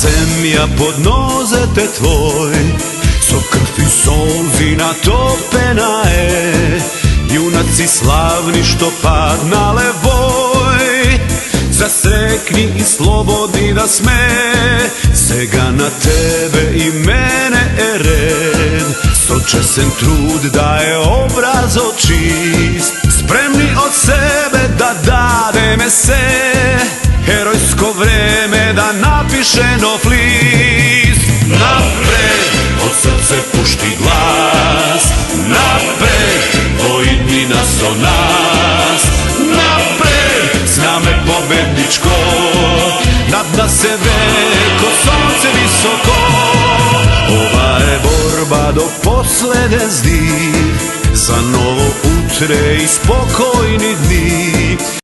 zemlja pod nozete tvoj, so krv i solzi natopena je, junaci slavni što padnale voj. Zasrekni i slobodni da sme, sega na tebe i mene je red. Sočesen trud daje obraz čist, spremni od sebe da dademe se, herojsko vreme da napiše nov list. Napred, od srce pušti glas, napred, vojni nas o nas. Napred, zname pobedničko, nad nas se veko sonce visoko. Ova je borba do poslede zdi, za novo utre i spokojni dni.